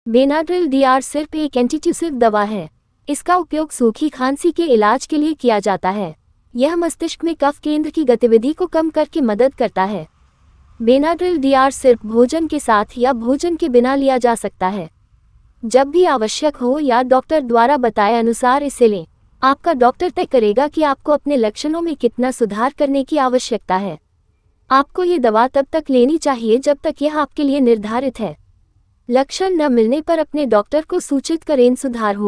Benadryl D R सिर्फ एक antitussive दवा है। इसका उपयोग सूखी खांसी के इलाज के लिए किया जाता है। यह मस्तिष्क में कफ केंद्र की गतिविधि को कम करके मदद करता है। बेनाड्रिल डीआर सिर्फ भोजन के साथ या भोजन के बिना लिया जा सकता है। जब भी आवश्यक हो या डॉक्टर द्वारा बताए अनुसार इसे लें। आपका डॉक्टर तय करेगा कि आपको अपने लक्षणों में कितना सुधार करने की आवश्यकता है। आपको ये दवा तब तक लेनी चाहिए जब तक यह आपके लिए निर्धारित है। लक्षण न मिलने पर अपने डॉक्टर को सूचित करें। सुधार हो